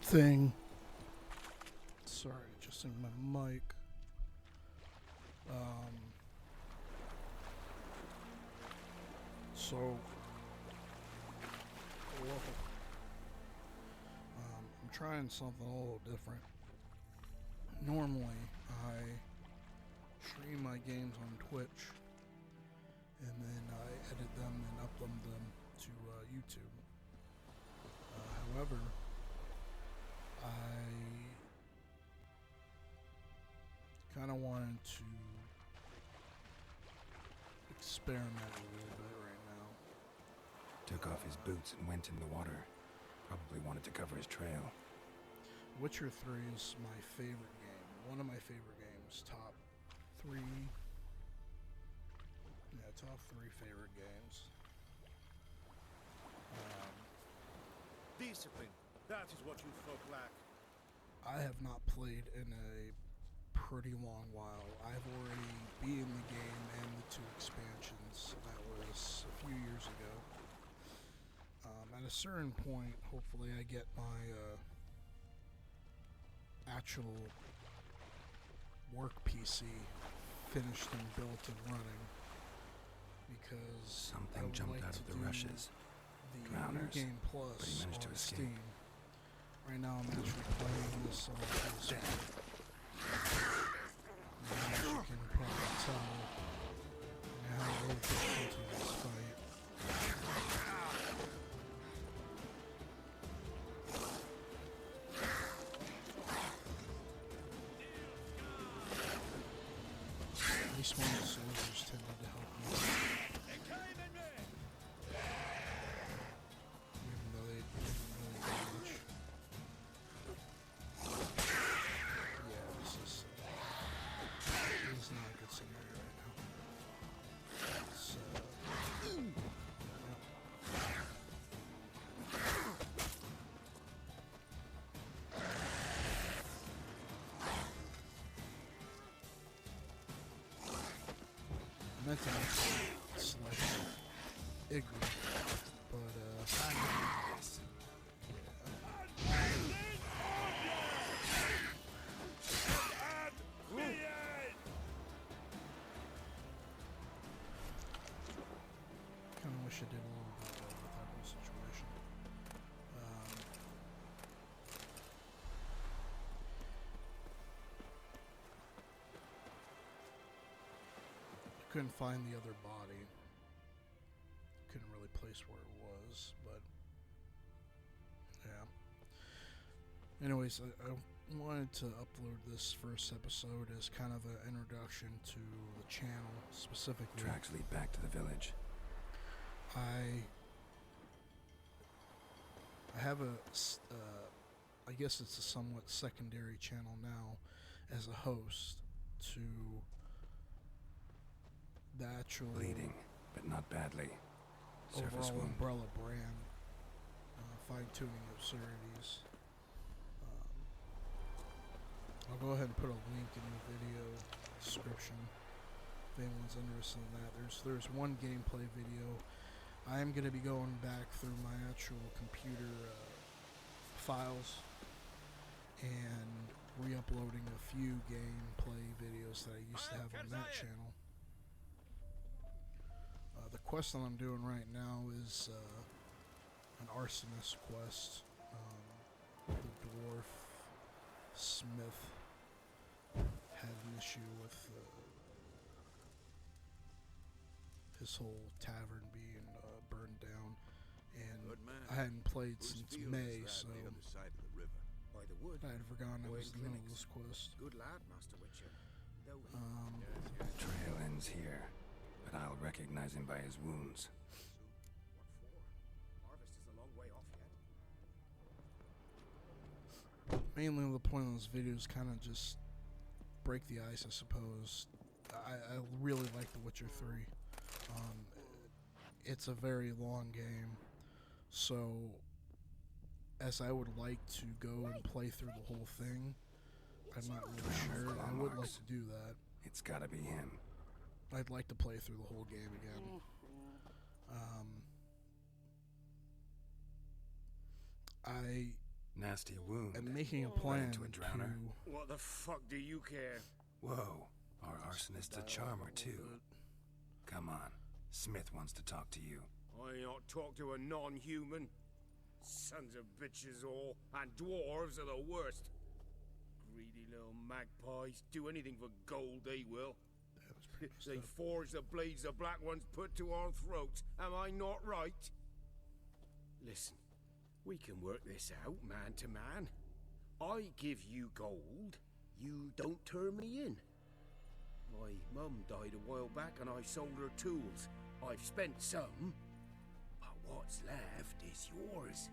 thing. Sorry, adjusting my mic. So, I'm trying something a little different. Normally, I stream my games on Twitch, and then I edit them and upload them to YouTube. However, I kind of wanted to experiment a little bit right now. Took off his boots and went in the water. Probably wanted to cover his trail. Witcher 3 is my favorite game. One of my favorite games. Top three favorite games. Discipline. That is what you folk lack. I have not played in a pretty long while. I've already beaten the game and the 2 expansions. That was a few years ago. At a certain point, hopefully I get my actual work PC finished and built and running, because Something jumped out of the rushes. The Drowners, New Game Plus but he managed to on escape. Steam. Right now I'm actually playing this on PS4. As you can probably tell how we'll get into this fight. At least one of the soldiers tended to help me. Even though they didn't really do much. Yeah, this is not a good scenario right now. So, I meant to actually select Igloo, but kind of wish I did a little bit better with that whole situation. I couldn't find the other body. Couldn't really place where it was, but yeah. Anyways, I wanted to upload this first episode as kind of an introduction to the channel specifically. Tracks lead back to the village. I have I guess it's a somewhat secondary channel now as a host to the actual Bleeding, but not badly. Surface overall wound. umbrella brand, fine-tuning absurdities. I'll go ahead and put a link in the video description if anyone's interested in that. There's one gameplay video. I am going to be going back through my actual computer files and re-uploading a few gameplay videos that I used to have on that channel. The quest that I'm doing right now is an arsonist quest. The dwarf smith had an issue with his whole tavern being burned down, and I hadn't played since May, so I had forgotten I was in the middle of this quest. Good lad, Master Witcher. The trail ends here, but I'll recognize him by his wounds. What for? Harvest is a long way off yet. Mainly the point of this video is kind of just break the ice, I suppose. I really like The Witcher 3. It's a very long game, so as I would like to go and play through the whole thing, I'm not really sure. I would like to do that. It's gotta be him. I'd like to play through the whole game again. I Nasty wound. and making a Run plan into a drowner. to... What the fuck do you care? Whoa, our arsonist's a charmer too. Come on, Smith wants to talk to you. I ain't not talk to a non-human. Sons of bitches all, and dwarves are the worst. Greedy little magpies do anything for gold, they will. That was pretty messed They up. forge the blades the black ones put to our throats. Am I not right? Listen, we can work this out man to man. I give you gold, you don't turn me in. My mum died a while back and I sold her tools. I've spent some, but what's left is yours.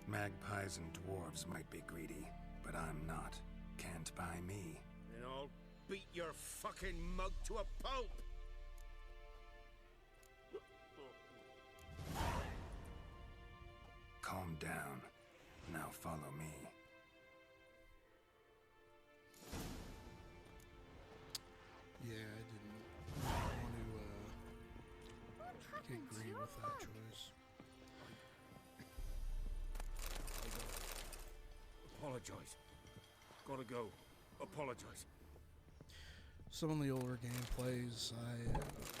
Magpies and dwarves might be greedy, but I'm not. Can't buy me. Then I'll beat your fucking mug to a pulp. Calm down. Now follow me. Yeah, I didn't want to get greedy with that choice. Apologize. Gotta go. Apologize. Some of the older gameplays,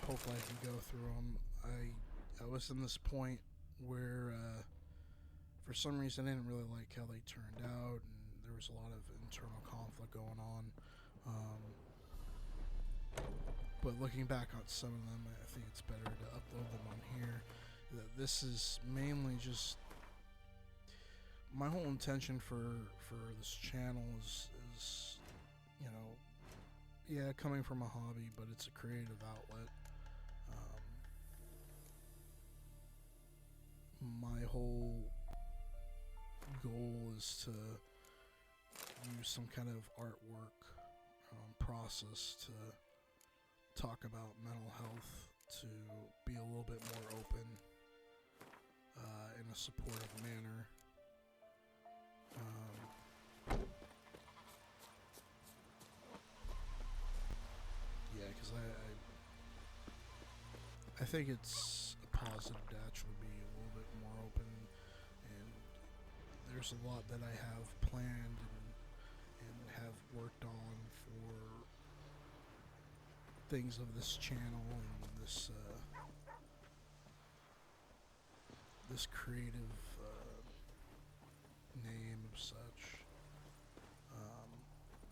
hopefully I can go through them. I was in this point where, for some reason, I didn't really like how they turned out, and there was a lot of internal conflict going on. But looking back on some of them, I think it's better to upload them on here. This is mainly just my whole intention for this channel is, you know, yeah, coming from a hobby, but it's a creative outlet. My whole goal is to use some kind of artwork process to talk about mental health, to be a little bit more open in a supportive manner. Yeah, because I think it's a positive to actually be a little bit more open, and there's a lot that I have planned and have worked on for things of this channel and this this creative name of such,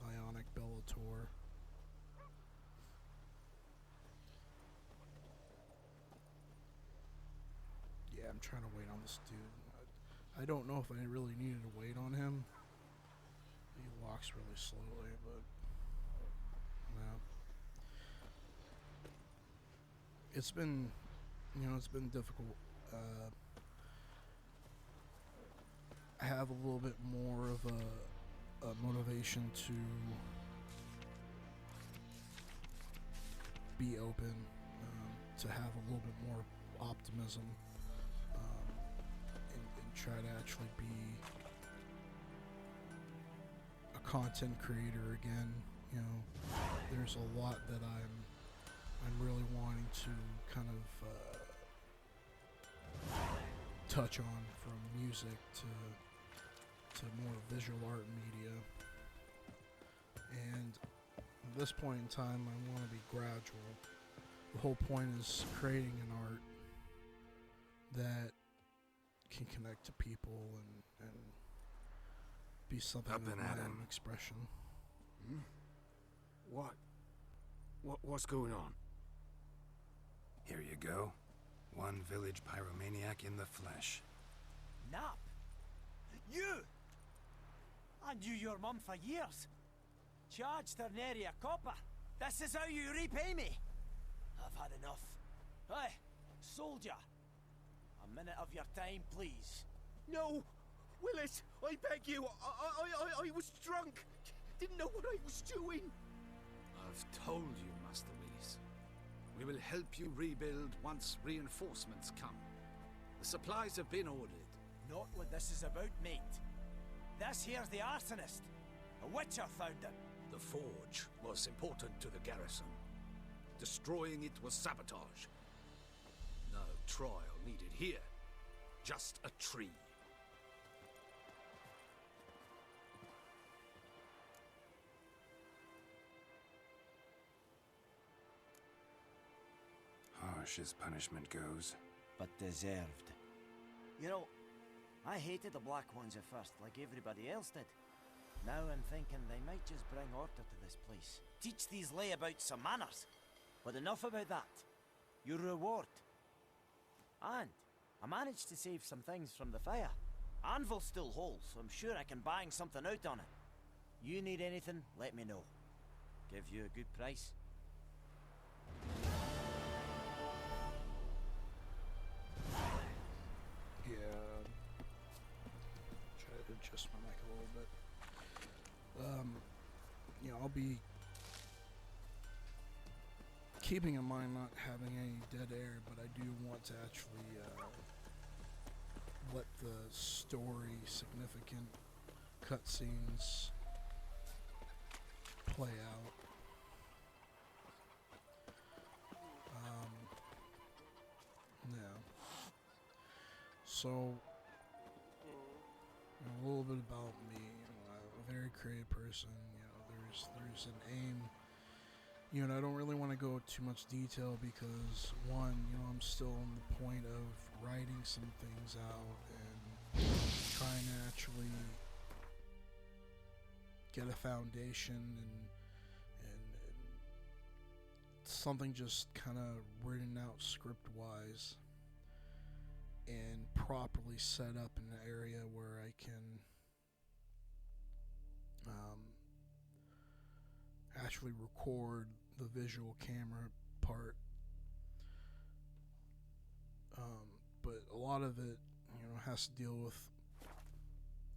IONICBELLATOR. Yeah, I'm trying to wait on this dude. I don't know if I really needed to wait on him. He walks really slowly, but no. It's been, it's been difficult. I have a little bit more of a motivation to be open, to have a little bit more optimism, and try to actually be a content creator again. There's a lot that I'm really wanting to kind of touch on, from music to more visual art media. And at this point in time, I want to be gradual. The whole point is creating an art that can connect to people and be something Up of and my at own him. expression. What's going on? Here you go. One village pyromaniac in the flesh. Nap? You! I knew your mum for years. Charged her nary a copper. This is how you repay me. I've had enough. Hey, soldier. A minute of your time, please. No! Willis, I beg you! I was drunk! Didn't know what I was doing! I've told you, Master Willis. We will help you rebuild once reinforcements come. The supplies have been ordered. Not what this is about, mate. This here's the arsonist. A witcher found him. The forge was important to the garrison. Destroying it was sabotage. trial needed here. Just a tree. Harsh as punishment goes. But deserved. You know, I hated the Black Ones at first, like everybody else did. Now I'm thinking they might just bring order to this place. Teach these layabouts some manners. But enough about that. Your reward. And I managed to save some things from the fire. Anvil's still whole, so I'm sure I can bang something out on it. You need anything, let me know. Give you a good price. Yeah. Try to adjust my mic a little bit. You know, I'll be keeping in mind not having any dead air, but I do want to actually let the story significant cutscenes play out. Yeah. So, a little bit about me. You know, I'm a very creative person. You know, there's an aim. You know, I don't really want to go too much detail because, one, you know, I'm still on the point of writing some things out and trying to actually get a foundation and something just kind of written out script-wise and properly set up in an area where I can actually record the visual camera part. But a lot of it, you know, has to deal with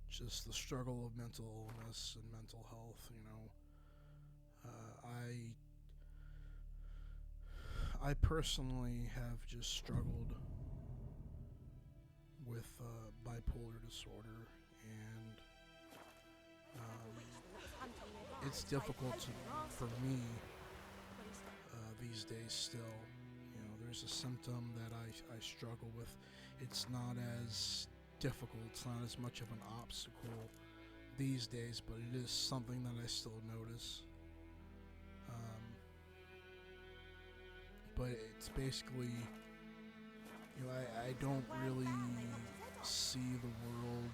just the struggle of mental illness and mental health, you know. I personally have just struggled with bipolar disorder, and it's difficult for me these days still. You know, there's a symptom that I struggle with. It's not as difficult, it's not as much of an obstacle these days, but it is something that I still notice. But it's basically, you know, I don't really see the world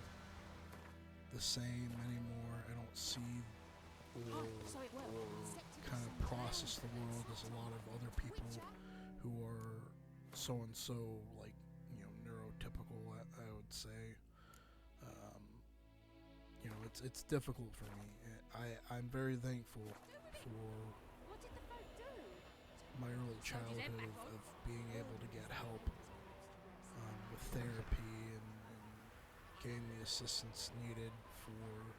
the same anymore. I don't see or kind of process the world as a lot of other people who are so and so, like, you know, neurotypical, I would say. You know, it's difficult for me. I'm very thankful for my early childhood of being able to get help with therapy and getting the assistance needed for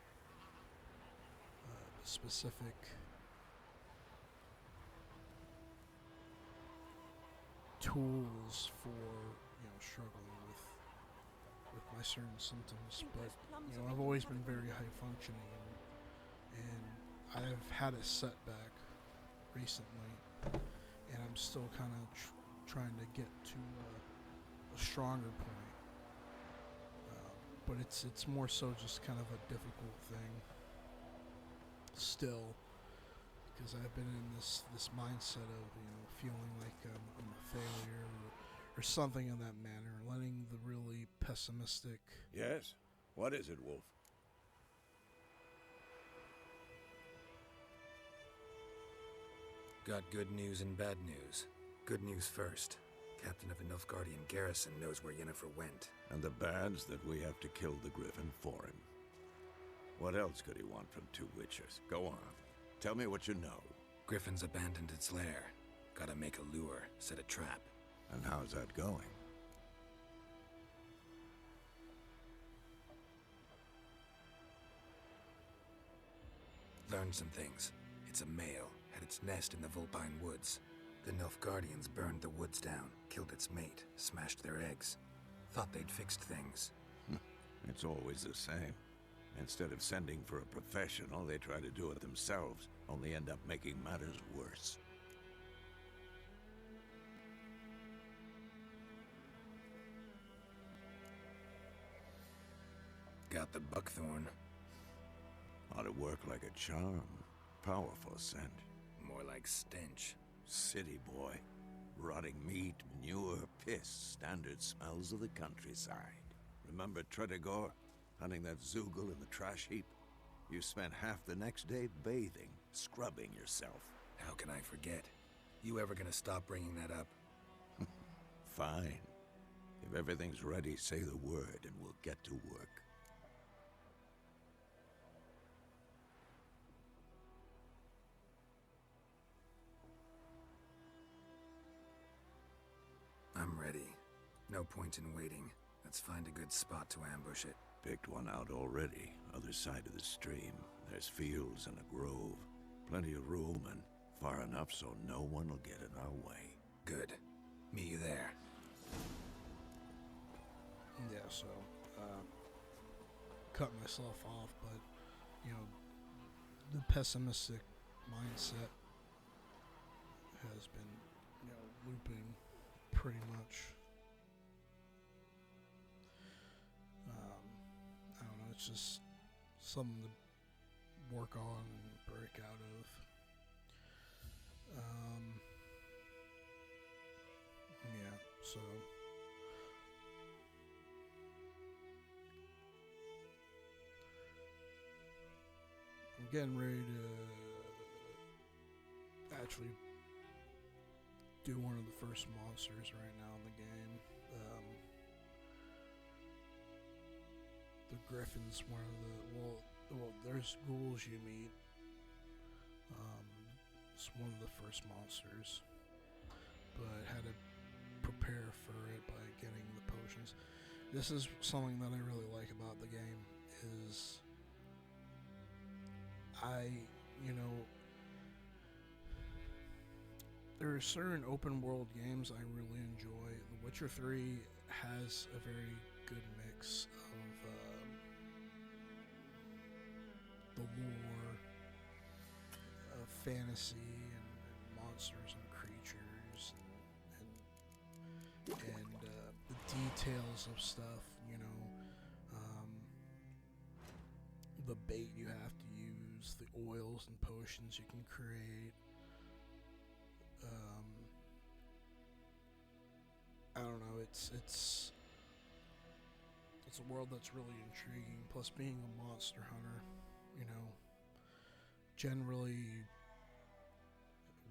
specific tools for, you know, struggling with my certain symptoms. But, you know, I've always been very high functioning, and I've had a setback recently, and I'm still kind of trying to get to a stronger point. But it's more so just kind of a difficult thing still, because I've been in this mindset of, you know, feeling like I'm a failure or something in that manner, letting the really pessimistic... Yes? What is it, Wolf? Got good news and bad news. Good news first. Captain of a Nilfgaardian garrison knows where Yennefer went. And the bad's that we have to kill the Griffin for him. What else could he want from two witchers? Go on. Tell me what you know. Griffin's abandoned its lair. Gotta make a lure, set a trap. And how's that going? Learned some things. It's a male, had its nest in the Vulpine Woods. The Nilfgaardians burned the woods down, killed its mate, smashed their eggs. Thought they'd fixed things. It's always the same. Instead of sending for a professional, they try to do it themselves, only end up making matters worse. got the buckthorn. Ought to work like a charm. Powerful scent. More like stench. City boy. Rotting meat, manure, piss. Standard smells of the countryside. Remember Tretogor? Hunting that Zoogle in the trash heap? You spent half the next day bathing, scrubbing yourself. How can I forget? You ever gonna stop bringing that up? Fine. If everything's ready, say the word and we'll get to work. I'm ready. No point in waiting. Let's find a good spot to ambush it. Picked one out already. Other side of the stream. There's fields and a grove. Plenty of room and far enough so no one will get in our way. Good. Meet you there. Yeah, so, cut myself off, but, you know, the pessimistic mindset has been, you know, looping pretty much. I don't know, it's just something to work on and break out of. Yeah, so I'm getting ready to actually do one of the first monsters right now in the game. The Griffin's one of the, well, there's ghouls you meet. It's one of the first monsters, but had to prepare for it by getting the potions. This is something that I really like about the game, is there are certain open world games I really enjoy. The Witcher 3 has a very good mix of the lore of fantasy and monsters and creatures and the details of stuff, you know, the bait you have to use, the oils and potions you can create. I don't know, it's a world that's really intriguing. Plus, being a monster hunter, you know, generally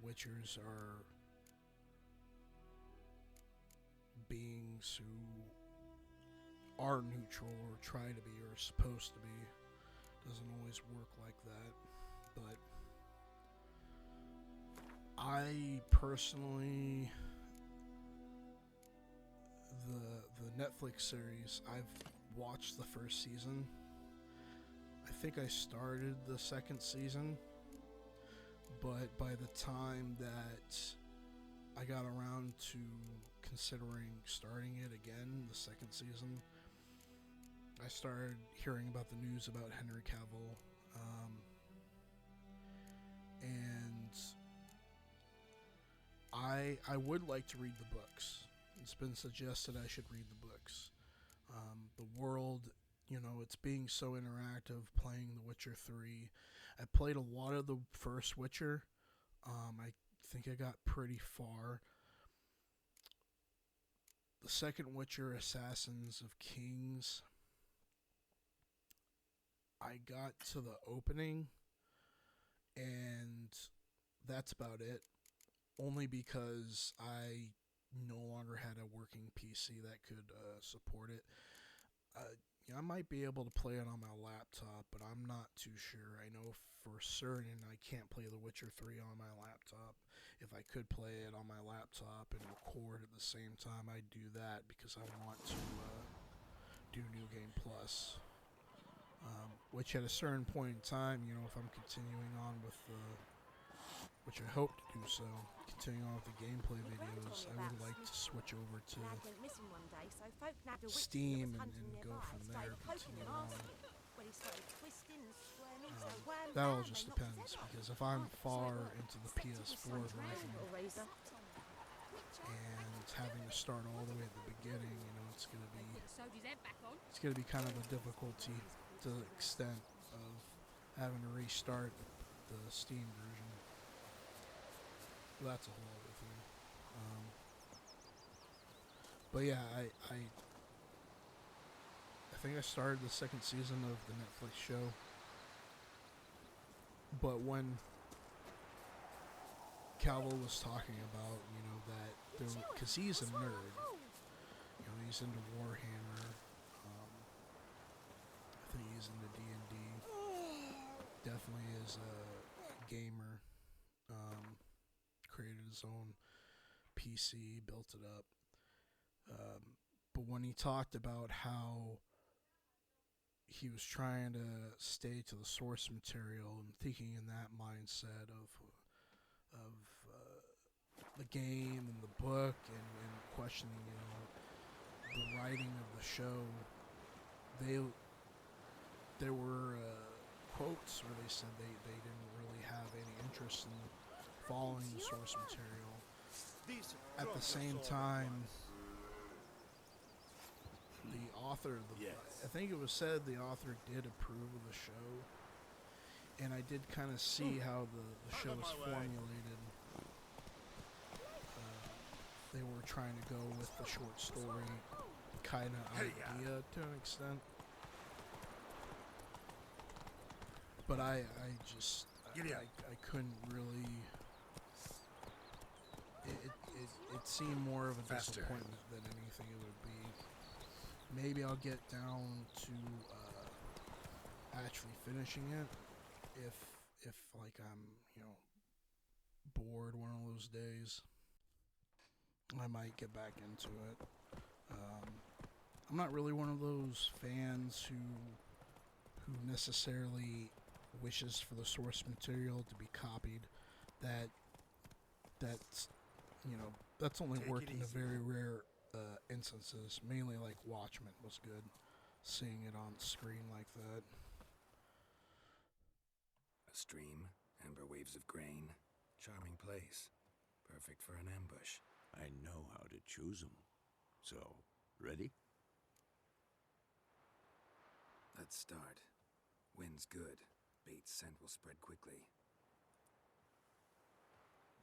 Witchers are beings who are neutral or try to be or are supposed to be. Doesn't always work like that, but I personally, the Netflix series, I've watched the first season. I think I started the second season, but by the time that I got around to considering starting it again, the second season, I started hearing about the news about Henry Cavill, and I would like to read the books. It's been suggested I should read the books. The world, you know, it's being so interactive playing The Witcher 3. I played a lot of the first Witcher. I think I got pretty far. The second Witcher, Assassins of Kings, I got to the opening, and that's about it. Only because I no longer had a working PC that could support it. I might be able to play it on my laptop, but I'm not too sure. I know for certain I can't play The Witcher 3 on my laptop. If I could play it on my laptop and record at the same time, I'd do that because I want to do New Game Plus. Which at a certain point in time, you know, if I'm continuing on with which I hope to do so, continuing on with the gameplay videos, I would like to switch over to Steam and go from there, continue on. That all just depends, because if I'm far into the PS4 version, and having to start all the way at the beginning, you know, it's gonna be kind of a difficulty to the extent of having to restart the Steam version. Well, that's a whole other thing. But yeah, I think I started the second season of the Netflix show. But when Calvo was talking about, you know, that there, because he's a nerd, you know, he's into Warhammer. I think he's into D&D. Definitely is a gamer. Created his own PC, built it up. But when he talked about how he was trying to stay to the source material and thinking in that mindset of the game and the book and questioning, you know, the writing of the show, there were quotes where they said they didn't really have any interest in following the source material. At the same time, the author, I think it was said the author did approve of the show, and I did kind of see how the show was formulated. They were trying to go with the short story kind of idea to an extent. But I just, I couldn't really, it seemed more of a disappointment than anything it would be. Maybe I'll get down to actually finishing it if like I'm, you know, bored one of those days. I might get back into it. I'm not really one of those fans who necessarily wishes for the source material to be copied. That's you know, that's only worked in a very rare instances. Mainly like Watchmen was good, seeing it on screen like that. A stream, amber waves of grain, charming place, perfect for an ambush. I know how to choose them. So, ready? Let's start. Wind's good. Bait's scent will spread quickly.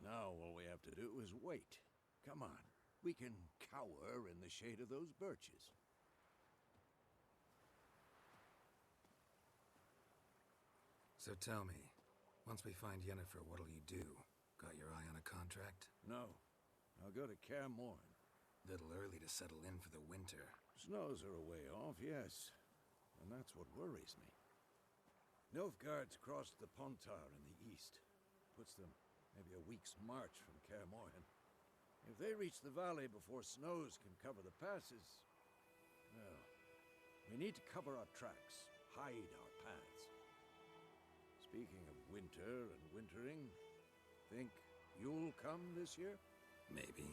Now all we have to do is wait. Come on. We can cower in the shade of those birches. So tell me, once we find Yennefer, what'll you do? Got your eye on a contract? No. I'll go to Kaer Morhen. Little early to settle in for the winter. Snows are a way off, yes. And that's what worries me. Nilfgaard's crossed the Pontar in the east. Puts them maybe a week's march from Kaer Morhen. If they reach the valley before snows can cover the passes, well, we need to cover our tracks, hide our paths. Speaking of winter and wintering, think you'll come this year? Maybe.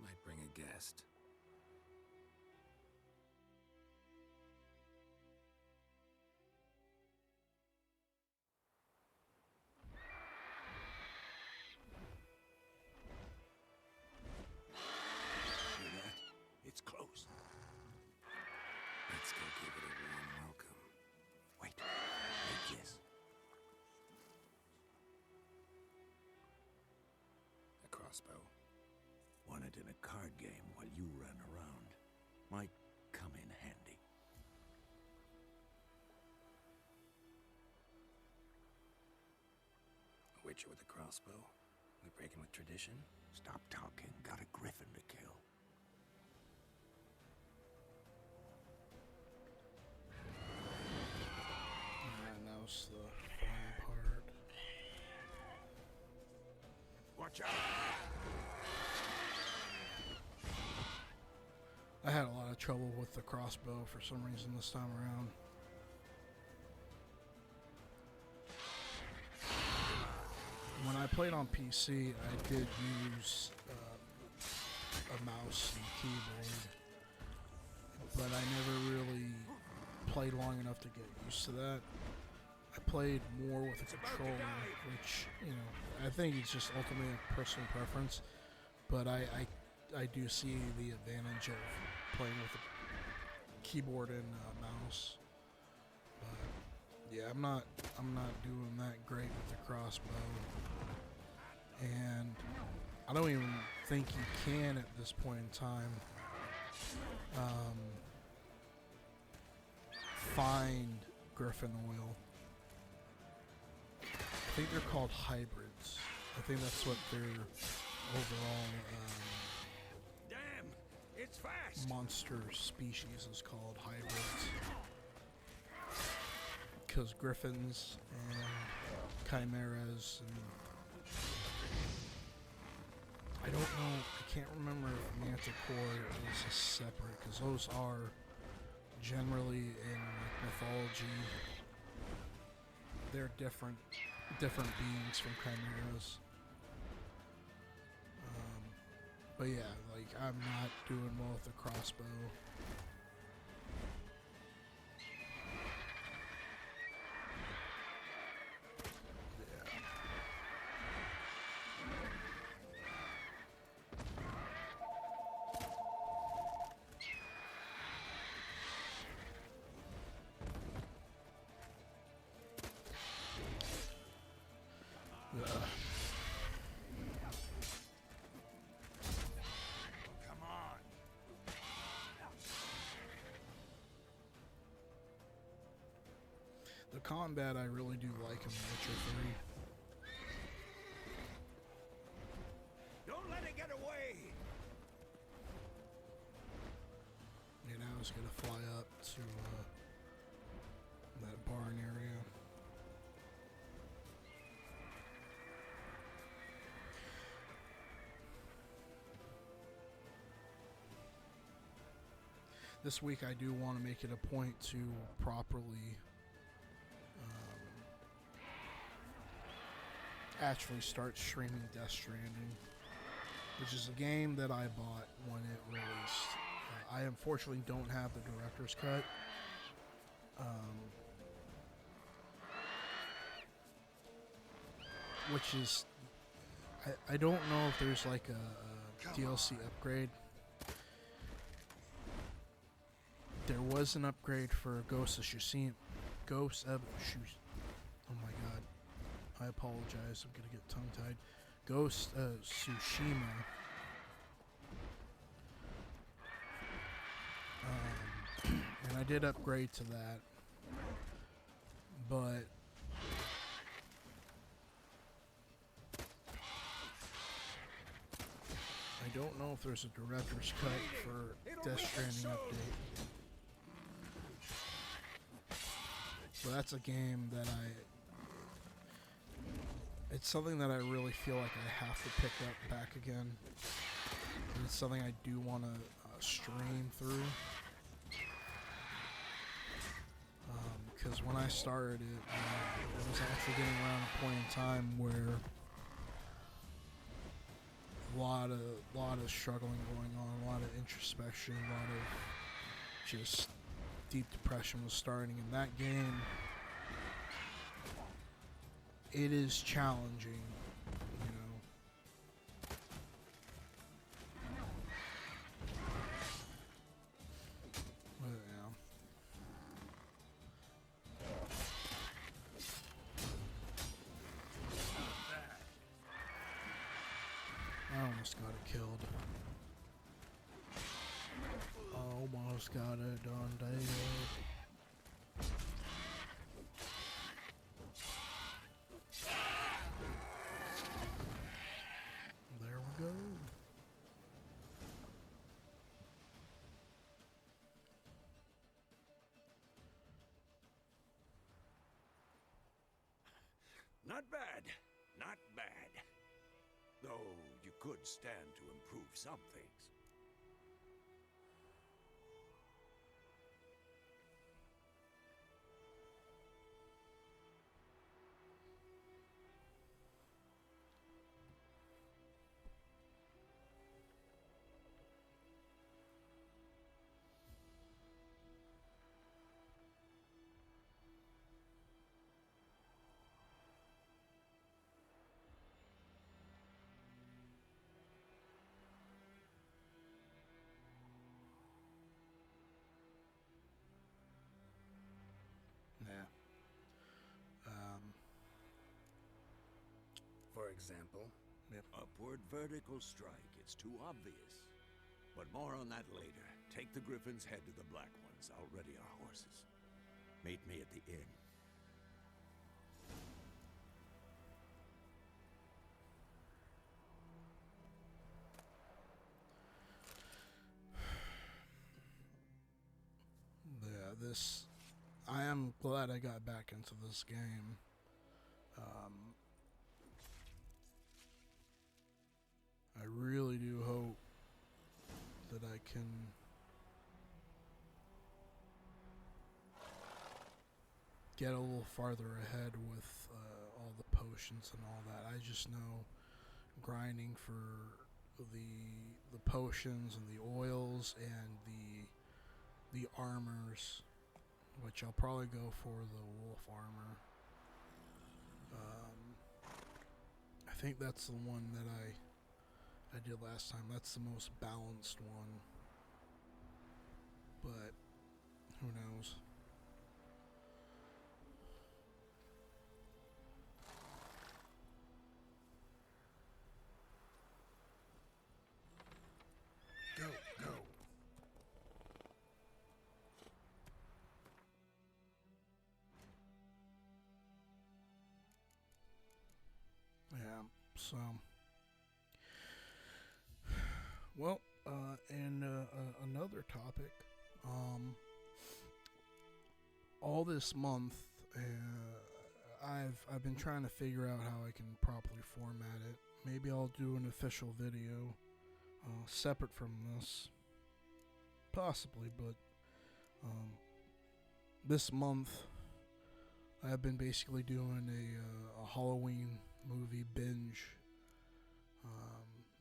Might bring a guest. Hear that? It's close. Let's go give it a warm welcome. Wait. Like this. A crossbow. Won it in a card game while you ran around. Might come in handy. A witcher with a crossbow? We breaking with tradition? Stop talking. Got a griffin to kill. And now's the fun part. Watch out! I had a lot of trouble with the crossbow for some reason this time around. When I played on PC, I did use a mouse and keyboard, but I never really played long enough to get used to that. I played more with a controller, which, you know, I think it's just ultimately a personal preference, but I I do see the advantage of playing with a keyboard and mouse. But yeah, I'm not doing that great with the crossbow, and I don't even think you can at this point in time find Griffin oil. I think they're called hybrids. I think that's what their overall Damn, it's fast. monster species is called, hybrids. Because griffins and chimeras and I don't know, I can't remember if manticore is a separate, because those are generally in mythology. They're different beings from chimeras. But yeah, like, I'm not doing well with the crossbow. Come on. The combat I really do like in Witcher 3. Don't let it get away. And I was gonna fly up to that barn area. This week I do want to make it a point to properly actually start streaming Death Stranding, which is a game that I bought when it released. I unfortunately don't have the director's cut. Which is, I don't know if there's like a DLC upgrade. There was an upgrade for Ghost of Tsushima. Oh my god. I apologize. I'm gonna get tongue-tied. Ghost of Tsushima. And I did upgrade to that. But I don't know if there's a director's cut for Death Stranding update. So that's a game that it's something that I really feel like I have to pick up back again. And it's something I do want to stream through. Because when I started it, it was actually getting around a point in time where a lot of struggling going on, a lot of introspection, a lot of just deep depression was starting. In that game, it is challenging, you know. But yeah. I almost got it killed. Almost got it done, David. There we go. Not bad. Not bad. Though you could stand to improve some things. example. Upward vertical strike. It's too obvious. But more on that later. Take the Griffin's head to the Black Ones. I'll ready our horses. Meet me at the inn. Yeah, I am glad I got back into this game. I really do hope that I can get a little farther ahead with all the potions and all that. I just know grinding for the potions and the oils and the armors, which I'll probably go for the wolf armor. I think that's the one that I did last time. That's the most balanced one, but who knows? Go, go. Yeah, so well, and another topic. All this month, I've been trying to figure out how I can properly format it. Maybe I'll do an official video separate from this, possibly. But this month, I've been basically doing a Halloween movie binge.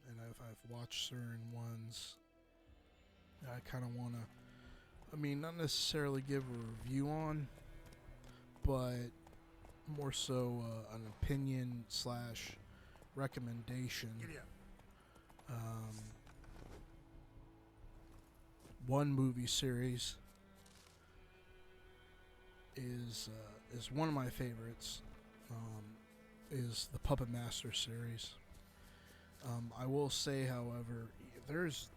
And I've watched certain ones that I kind of want to, I mean, not necessarily give a review on, but more so an opinion slash recommendation. Giddy up. One movie series is one of my favorites. Is the Puppet Master series. I will say, however, there's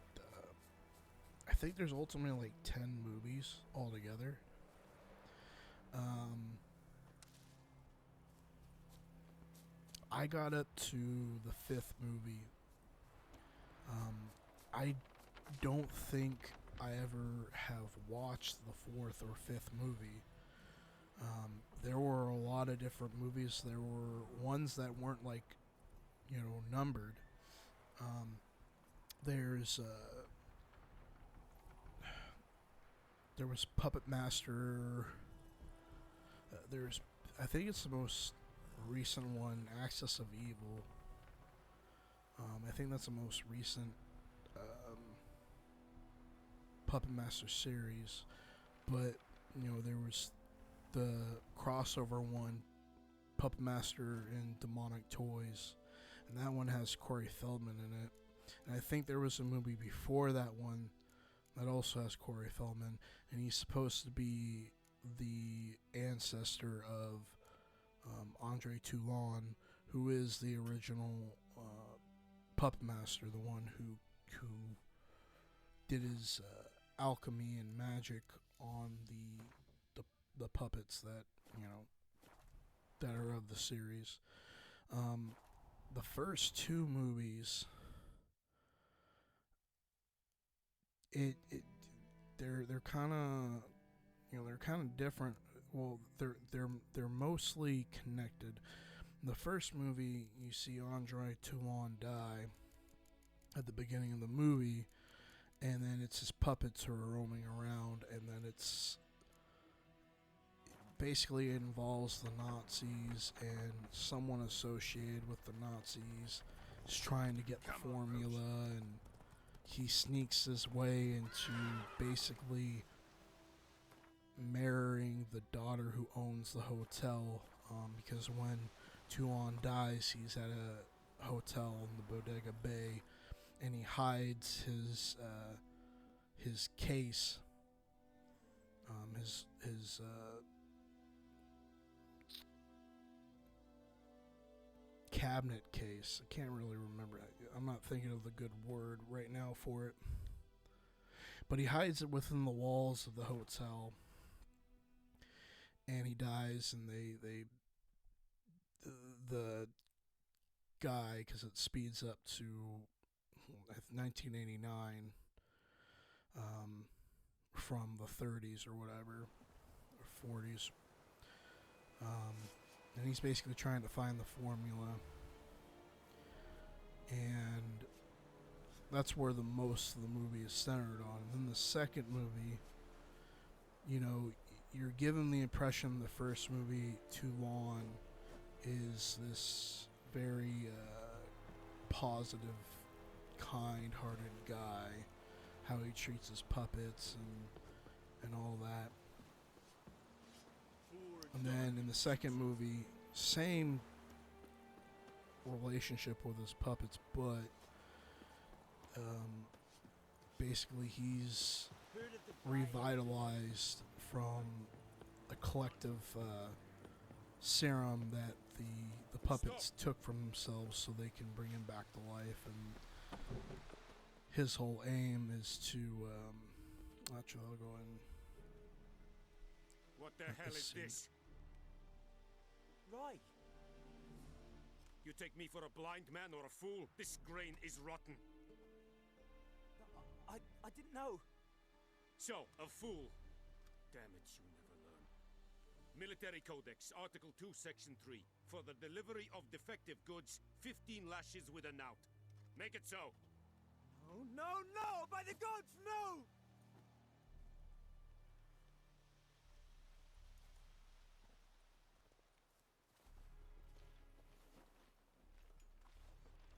I think there's ultimately like 10 movies altogether. I got up to the 5th movie. I don't think I ever have watched the 4th or 5th movie. There were a lot of different movies. There were ones that weren't like, numbered. There was Puppet Master. I think it's the most recent one, Axis of Evil. I think that's the most recent Puppet Master series. But, there was the crossover one, Puppet Master and Demonic Toys. And that one has Corey Feldman in it. And I think there was a movie before that one that also has Corey Feldman. And he's supposed to be the ancestor of Andre Toulon, who is the original Puppet Master, the one who did his alchemy and magic on the puppets that that are of the series. The first 2 movies, they're kind of different. Well, they're mostly connected. In the first movie, you see Andre Toulon die at the beginning of the movie, and then it's his puppets who are roaming around, and then it's basically it involves the Nazis and someone associated with the Nazis is trying to get the formula, and he sneaks his way into basically marrying the daughter who owns the hotel, because when Toulon dies, he's at a hotel in the Bodega Bay, and he hides his case, cabinet case. I can't really remember. I'm not thinking of the good word right now for it. But he hides it within the walls of the hotel. And he dies, and the guy, because it speeds up to 1989 from the 30s or whatever, or 40s. And he's basically trying to find the formula. And that's where the most of the movie is centered on. And then the second movie, you know, you're given the impression the first movie, Toulon, is this very positive, kind-hearted guy, how he treats his puppets and all that. And then in the second movie, same relationship with his puppets, but basically he's revitalized from a collective serum that the puppets took from themselves so they can bring him back to life. And his whole aim is to actually, I'll go in. What the hell is this? Right. You take me for a blind man or a fool? This grain is rotten. I didn't know. So, a fool. Damn it, you never learn. Military Codex, Article 2, Section 3. For the delivery of defective goods, 15 lashes with a knout. Make it so. No, no, no! By the gods, no!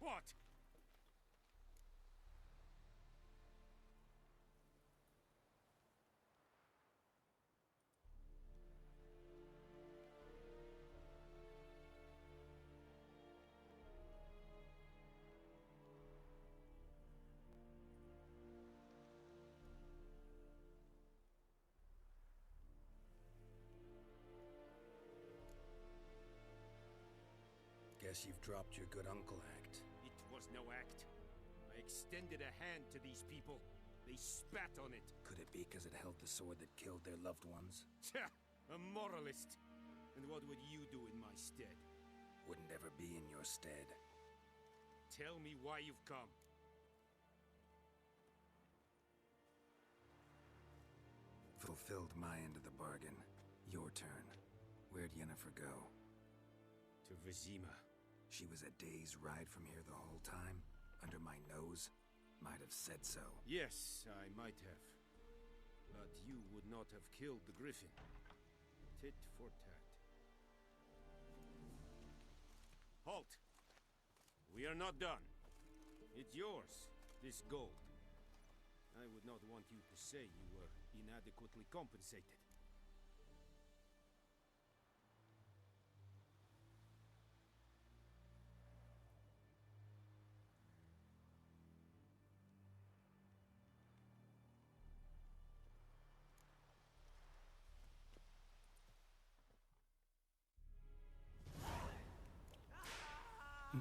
What? Guess you've dropped your good uncle act. It was no act. I extended a hand to these people. They spat on it. Could it be because it held the sword that killed their loved ones? Tja, a moralist. And what would you do in my stead? Wouldn't ever be in your stead. Tell me why you've come. Fulfilled my end of the bargain. Your turn. Where'd Yennefer go? To Vizima. She was a day's ride from here the whole time? Under my nose? Might have said so. Yes, I might have. But you would not have killed the griffin. Tit for tat. Halt! We are not done. It's yours, this gold. I would not want you to say you were inadequately compensated.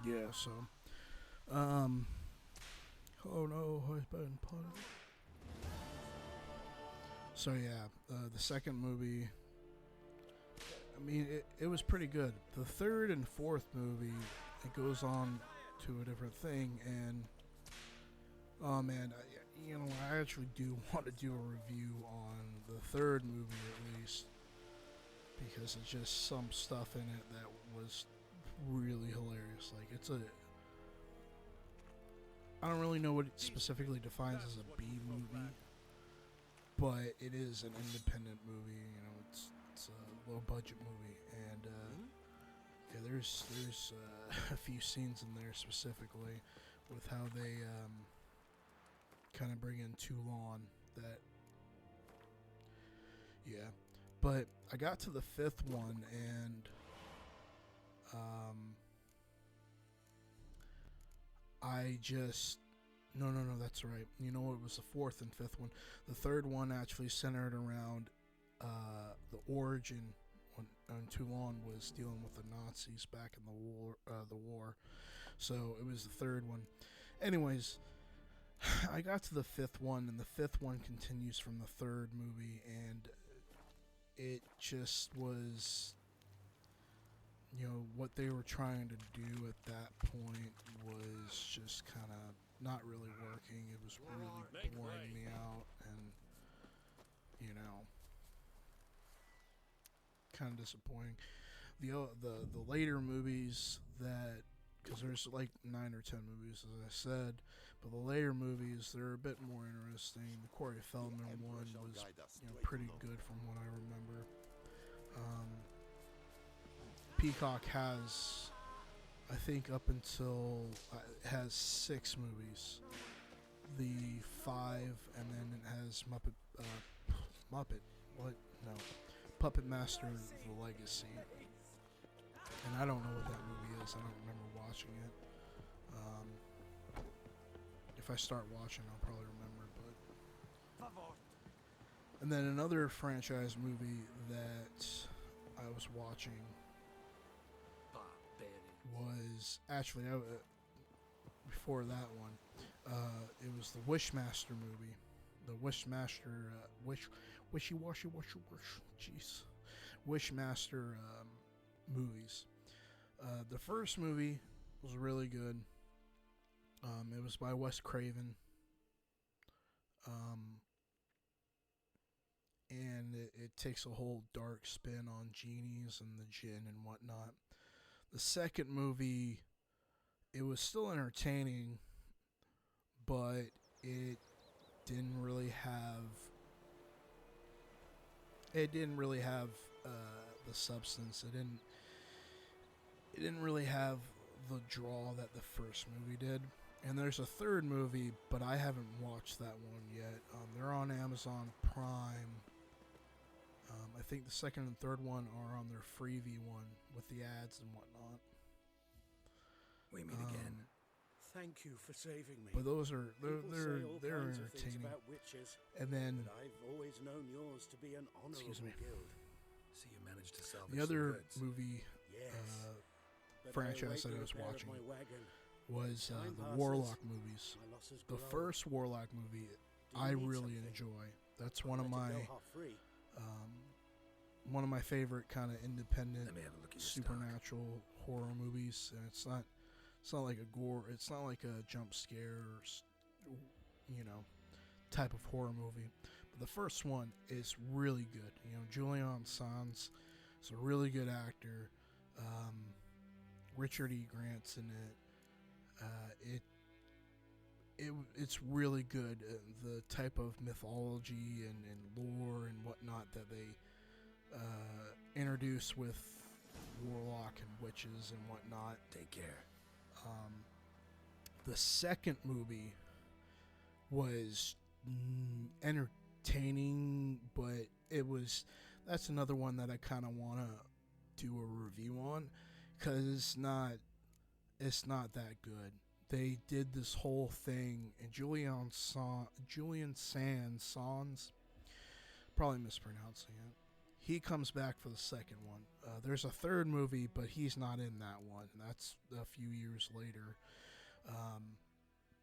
Yeah, so oh no, I've been punished. So yeah, the second movie, I mean, it was pretty good. The third and fourth movie, it goes on to a different thing, and oh man, I actually do want to do a review on the third movie at least, because it's just some stuff in it that was really hilarious. Like, I don't really know what it specifically defines as a B movie, but it is an independent movie. You know, it's a low budget movie, and yeah, there's a few scenes in there specifically with how they kind of bring in Toulon. That, yeah, but I got to the fifth one, and I just no, that's right. You know, it was the fourth and fifth one. The third one actually centered around the origin Toulon was dealing with the Nazis back in the war. So it was the third one. Anyways, I got to the fifth one, and the fifth one continues from the third movie, and it just was, what they were trying to do at that point was just kind of not really working. It was really boring me out, and kind of disappointing. The later movies that, because there's like 9 or 10 movies, as I said, but the later movies, they're a bit more interesting. The Corey Feldman one was pretty good from what I remember. Peacock has, I think, up until has 6 movies. The 5, and then it has Puppet Master: The Legacy. And I don't know what that movie is. I don't remember watching it. If I start watching, I'll probably remember. And then another franchise movie that I was watching was actually before that one. It was the Wishmaster movie. The Wishmaster Wishmaster movies. The first movie was really good. It was by Wes Craven. And it takes a whole dark spin on genies and the djinn and whatnot. The second movie, it was still entertaining, but it didn't really have the substance. It didn't really have the draw that the first movie did. And there's a third movie, but I haven't watched that one yet. They're on Amazon Prime. I think the second and third one are on their freebie one with the ads and whatnot. We meet again. Thank you for saving me. But those are they're They're entertaining. about witches, And then but I've always known yours to be an honorable guild. See, you managed to salvage the other some goods. movie Yes. But franchise I that I await was the repair of watching my wagon. was Time the passes, Warlock movies. my losses The grow. first Warlock movie Do I you need really something? enjoy. That's one Let of it go my half-free. favorite kind of independent Let me have a look at your supernatural horror movies, and it's not like a gore, it's not like a jump scare or type of horror movie. But the first one is really good. Julian Sands is a really good actor. Richard E. Grant's in it. It's really good. The type of mythology and lore and whatnot that they introduce with warlock and witches and whatnot. Take care. The second movie was entertaining, but that's another one that I kind of want to do a review on, because it's not that good. They did this whole thing, and Julian Sands, probably mispronouncing it. He comes back for the second one. There's a third movie, but he's not in that one. That's a few years later.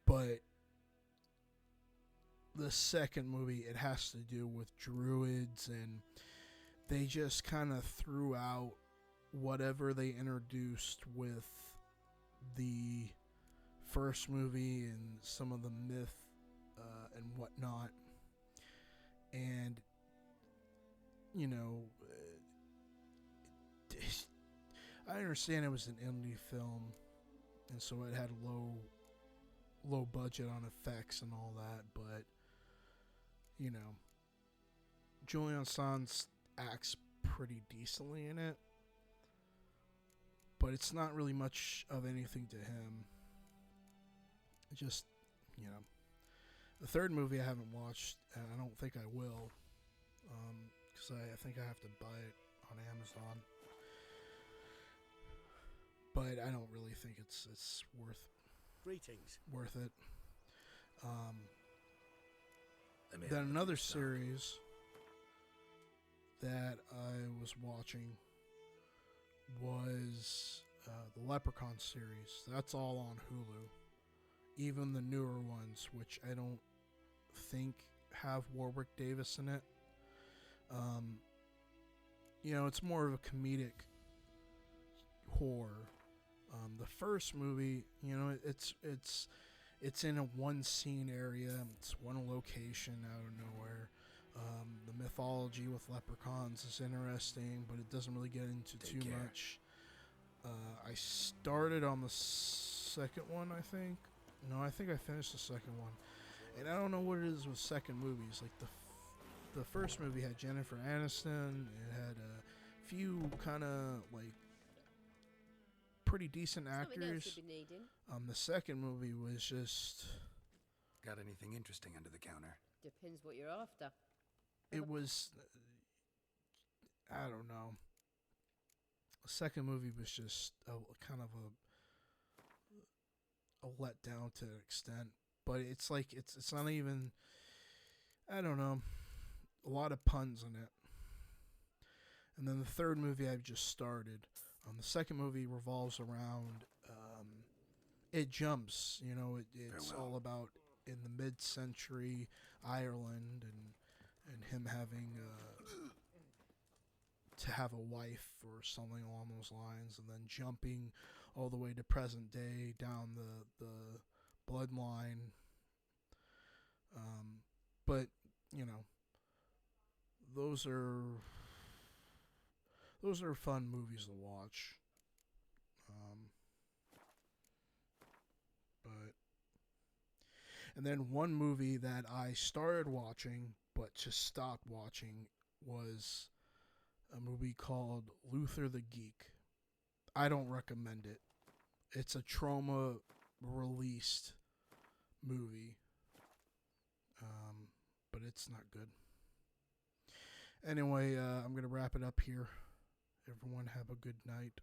But the second movie, it has to do with druids, and they just kind of threw out whatever they introduced with the first movie and some of the myth and whatnot. And I understand it was an indie film, and so it had low budget on effects and all that, but Julian Sands acts pretty decently in it, but it's not really much of anything to him. It just, the third movie I haven't watched, and I don't think I will, because I think I have to buy it on Amazon. But I don't really think it's worth Greetings. it. Let me Then have a look at another your stock. series that I was watching was the Leprechaun series. That's all on Hulu. Even the newer ones, which I don't think have Warwick Davis in it. It's more of a comedic horror. The first movie, it's in a one scene area. It's one location out of nowhere. The mythology with leprechauns is interesting, but it doesn't really get into too much. I started on the second one, I think. No, I think I finished the second one. And I don't know what it is with second movies. Like the first movie had Jennifer Aniston. It had a few kind of like pretty decent actors. The second movie was just. Got anything interesting under the counter? Depends what you're after. It was. I don't know. The second movie was just kind of a letdown to an extent. But it's like it's not even. I don't know. A lot of puns in it. And then the third movie I've just started. The second movie revolves around. It jumps. It's all about in the mid-century Ireland and him having to have a wife or something along those lines, and then jumping all the way to present day down the bloodline. But those are fun movies to watch. And then one movie that I started watching but just stopped watching was a movie called Luther the Geek. I don't recommend it. It's a trauma released movie. But it's not good. Anyway, I'm going to wrap it up here. Everyone have a good night.